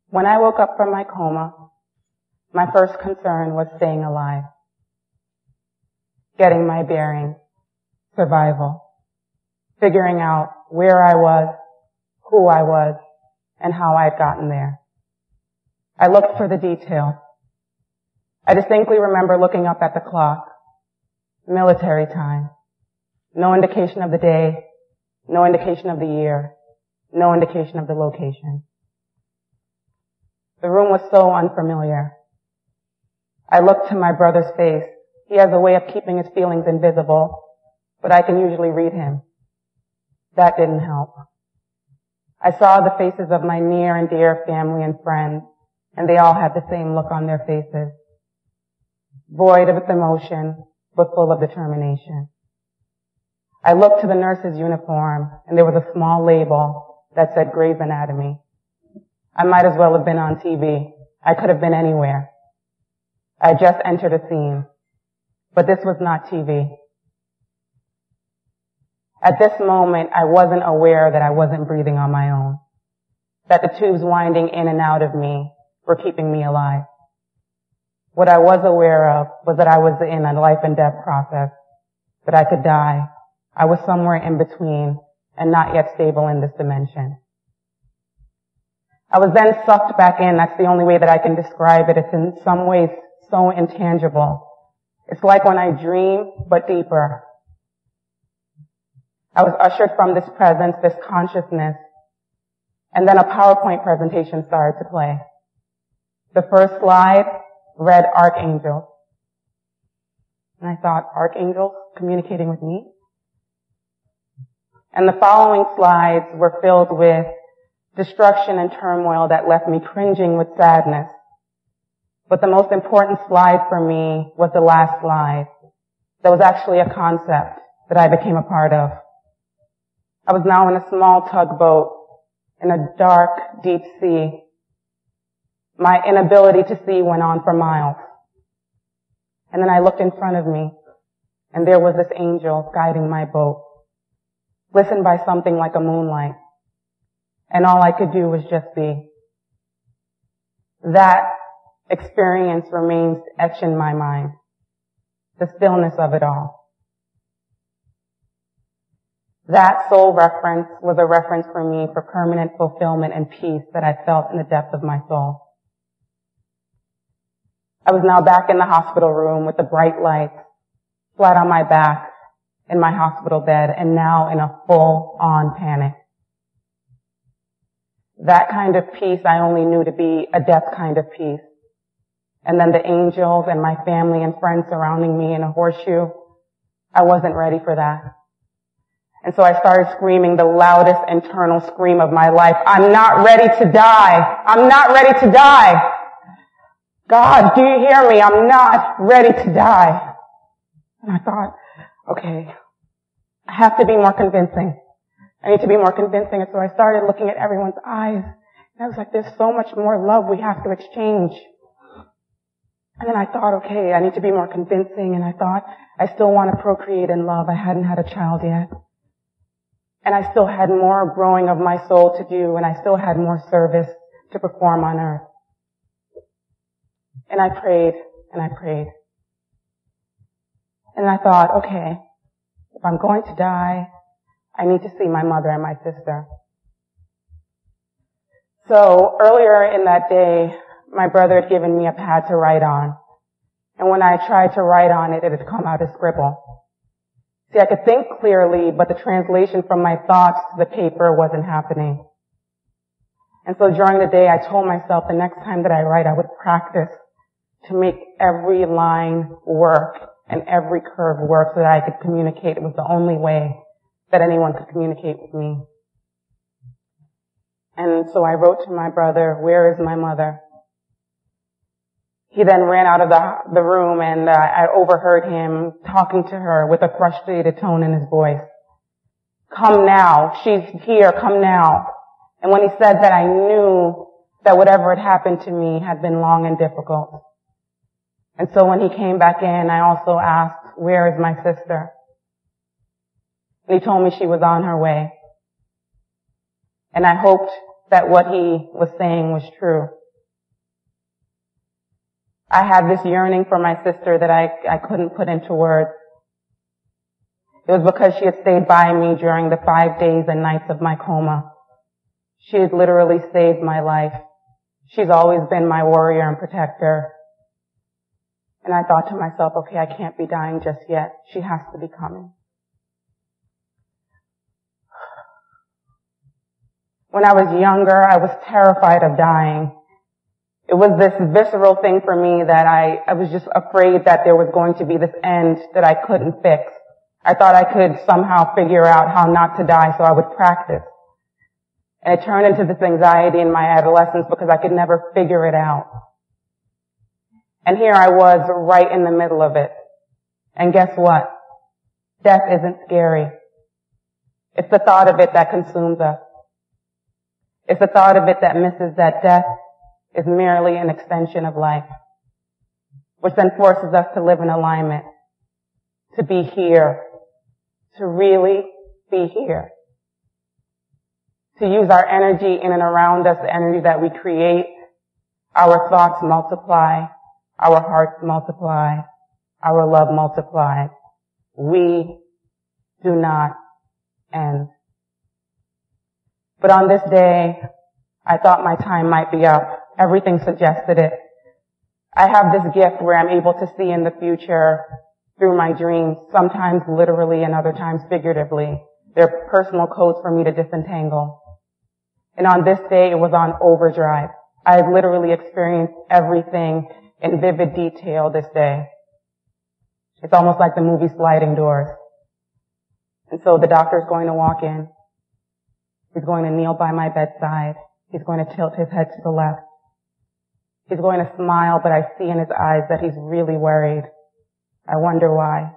When I woke up from my coma, my first concern was staying alive, getting my bearings, survival, figuring out where I was, who I was, and how I had gotten there. I looked for the detail. I distinctly remember looking up at the clock. Military time. No indication of the day, no indication of the year, no indication of the location. The room was so unfamiliar. I looked to my brother's face. He has a way of keeping his feelings invisible, but I can usually read him. That didn't help. I saw the faces of my near and dear family and friends, and they all had the same look on their faces. Void of emotion, but full of determination. I looked to the nurse's uniform, and there was a small label that said Grey's Anatomy. I might as well have been on TV. I could have been anywhere. I just entered a scene. But this was not TV. At this moment, I wasn't aware that I wasn't breathing on my own, that the tubes winding in and out of me were keeping me alive. What I was aware of was that I was in a life and death process, that I could die. I was somewhere in between and not yet stable in this dimension. I was then sucked back in. That's the only way that I can describe it. It's in some ways so intangible. It's like when I dream, but deeper. I was ushered from this presence, this consciousness, and then a PowerPoint presentation started to play. The first slide read archangels. And I thought, archangels communicating with me? And the following slides were filled with destruction and turmoil that left me cringing with sadness. But the most important slide for me was the last slide. That was actually a concept that I became a part of. I was now in a small tugboat in a dark, deep sea. My inability to see went on for miles. And then I looked in front of me, and there was this angel guiding my boat, glistened by something like a moonlight. And all I could do was just be. That experience remains etched in my mind. The stillness of it all. That soul reference was a reference for me for permanent fulfillment and peace that I felt in the depth of my soul. I was now back in the hospital room with the bright lights, flat on my back in my hospital bed, and now in a full-on panic. That kind of peace I only knew to be a death kind of peace. And then the angels and my family and friends surrounding me in a horseshoe. I wasn't ready for that. And so I started screaming the loudest internal scream of my life. I'm not ready to die. I'm not ready to die. God, do you hear me? I'm not ready to die. And I thought, okay, I have to be more convincing. I need to be more convincing. And so I started looking at everyone's eyes. And I was like, there's so much more love we have to exchange. And then I thought, okay, I need to be more convincing. And I thought, I still want to procreate in love. I hadn't had a child yet. And I still had more growing of my soul to do. And I still had more service to perform on earth. And I prayed, and I prayed. And I thought, okay, if I'm going to die, I need to see my mother and my sister. So earlier in that day, my brother had given me a pad to write on. And when I tried to write on it, it had come out as scribble. See, I could think clearly, but the translation from my thoughts to the paper wasn't happening. And so during the day, I told myself the next time that I write, I would practice to make every line work and every curve work so that I could communicate. It was the only way that anyone could communicate with me. And so I wrote to my brother, where is my mother? He then ran out of the room, and I overheard him talking to her with a frustrated tone in his voice. Come now. She's here. Come now. And when he said that, I knew that whatever had happened to me had been long and difficult. And so when he came back in, I also asked, where is my sister? And he told me she was on her way. And I hoped that what he was saying was true. I had this yearning for my sister that I couldn't put into words. It was because she had stayed by me during the 5 days and nights of my coma. She had literally saved my life. She's always been my warrior and protector. And I thought to myself, okay, I can't be dying just yet. She has to be coming. When I was younger, I was terrified of dying. It was this visceral thing for me that I was just afraid that there was going to be this end that I couldn't fix. I thought I could somehow figure out how not to die, so I would practice. And it turned into this anxiety in my adolescence because I could never figure it out. And here I was right in the middle of it. And guess what? Death isn't scary. It's the thought of it that consumes us. It's the thought of it that misses that death is merely an extension of life, which then forces us to live in alignment, to be here, to really be here, to use our energy in and around us, the energy that we create. Our thoughts multiply, our hearts multiply, our love multiplies. We do not end. But on this day, I thought my time might be up. Everything suggested it. I have this gift where I'm able to see in the future through my dreams, sometimes literally and other times figuratively. They're personal codes for me to disentangle. And on this day, it was on overdrive. I literally experienced everything in vivid detail this day. It's almost like the movie Sliding Doors. And so the doctor's going to walk in. He's going to kneel by my bedside. He's going to tilt his head to the left. He's going to smile, but I see in his eyes that he's really worried. I wonder why.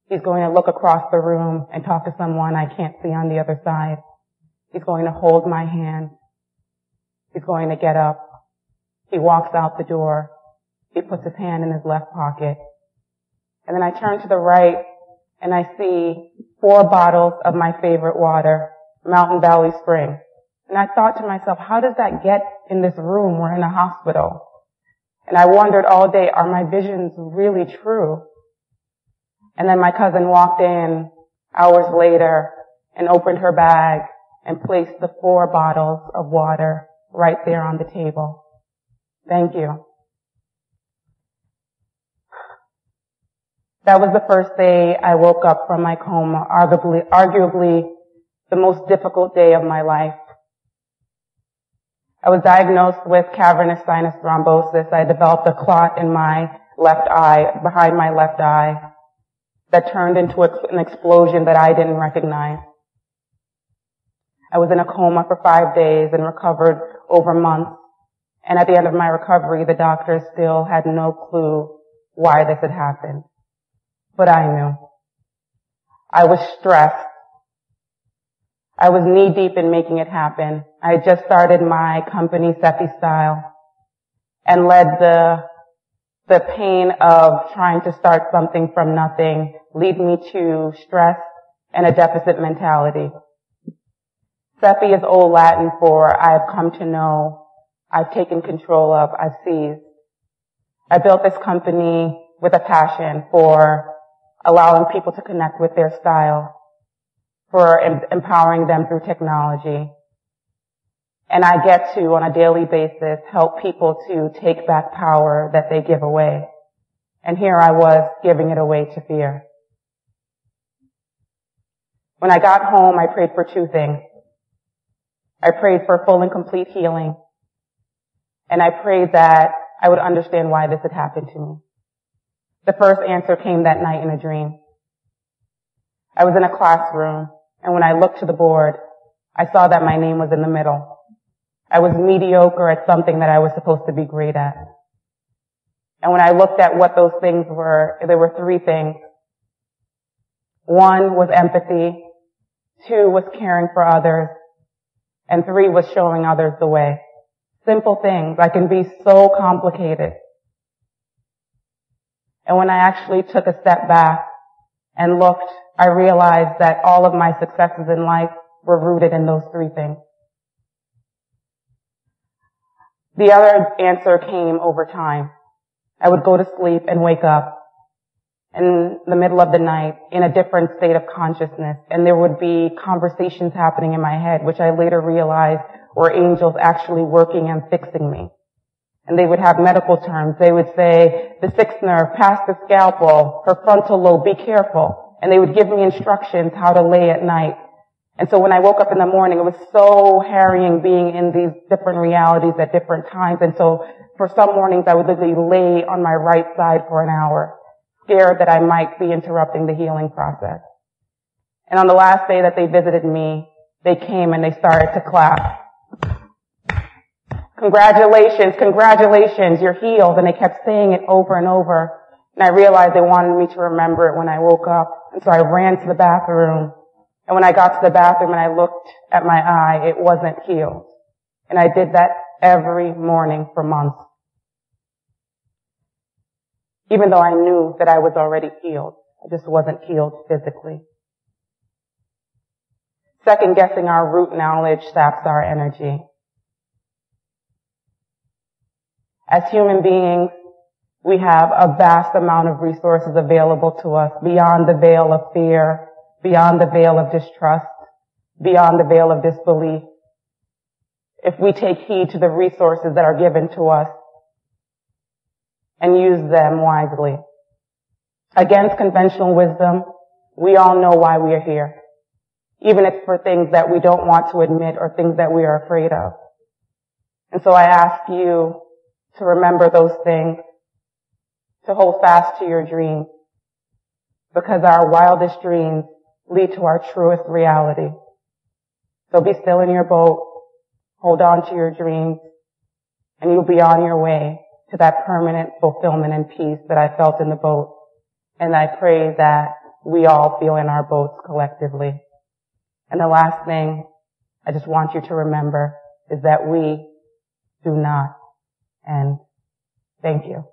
He's going to look across the room and talk to someone I can't see on the other side. He's going to hold my hand. He's going to get up. He walks out the door. He puts his hand in his left pocket. And then I turn to the right and I see 4 bottles of my favorite water, Mountain Valley Spring. And I thought to myself, how does that get in this room? We're in a hospital. And I wondered all day, are my visions really true? And then my cousin walked in hours later and opened her bag and placed the 4 bottles of water right there on the table. Thank you. That was the first day I woke up from my coma, arguably the most difficult day of my life. I was diagnosed with cavernous sinus thrombosis. I developed a clot in my left eye, behind my left eye, that turned into an explosion that I didn't recognize. I was in a coma for 5 days and recovered over months. And at the end of my recovery, the doctors still had no clue why this had happened. But I knew. I was stressed. I was knee-deep in making it happen. I had just started my company, Seppi Style, and led the pain of trying to start something from nothing lead me to stress and a deficit mentality. Seppi is old Latin for I've come to know, I've taken control of, I've seized. I built this company with a passion for allowing people to connect with their style, for empowering them through technology. And I get to, on a daily basis, help people to take back power that they give away. And here I was giving it away to fear. When I got home, I prayed for 2 things. I prayed for full and complete healing. And I prayed that I would understand why this had happened to me. The first answer came that night in a dream. I was in a classroom, and when I looked to the board, I saw that my name was in the middle. I was mediocre at something that I was supposed to be great at. And when I looked at what those things were, there were 3 things. 1 was empathy, 2 was caring for others, and 3 was showing others the way. Simple things. I can be so complicated. And when I actually took a step back and looked, I realized that all of my successes in life were rooted in those 3 things. The other answer came over time. I would go to sleep and wake up in the middle of the night in a different state of consciousness, and there would be conversations happening in my head, which I later realized were angels actually working and fixing me. And they would have medical terms. They would say, the sixth nerve, past the scalpel, her frontal lobe, be careful. And they would give me instructions how to lay at night. And so when I woke up in the morning, it was so harrying being in these different realities at different times. And so for some mornings, I would literally lay on my right side for an hour, scared that I might be interrupting the healing process. And on the last day that they visited me, they came and they started to clap. Congratulations, congratulations, you're healed. And they kept saying it over and over. And I realized they wanted me to remember it when I woke up. And so I ran to the bathroom. And when I got to the bathroom and I looked at my eye, it wasn't healed. And I did that every morning for months. Even though I knew that I was already healed. I just wasn't healed physically. Second guessing our root knowledge saps our energy. As human beings, we have a vast amount of resources available to us beyond the veil of fear, beyond the veil of distrust, beyond the veil of disbelief. If we take heed to the resources that are given to us and use them wisely. Against conventional wisdom, we all know why we are here, even if for things that we don't want to admit or things that we are afraid of. And so I ask you to remember those things, to hold fast to your dreams, because our wildest dreams lead to our truest reality. So be still in your boat, hold on to your dreams, and you'll be on your way to that permanent fulfillment and peace that I felt in the boat. And I pray that we all feel in our boats collectively. And the last thing I just want you to remember is that we do not end. Thank you.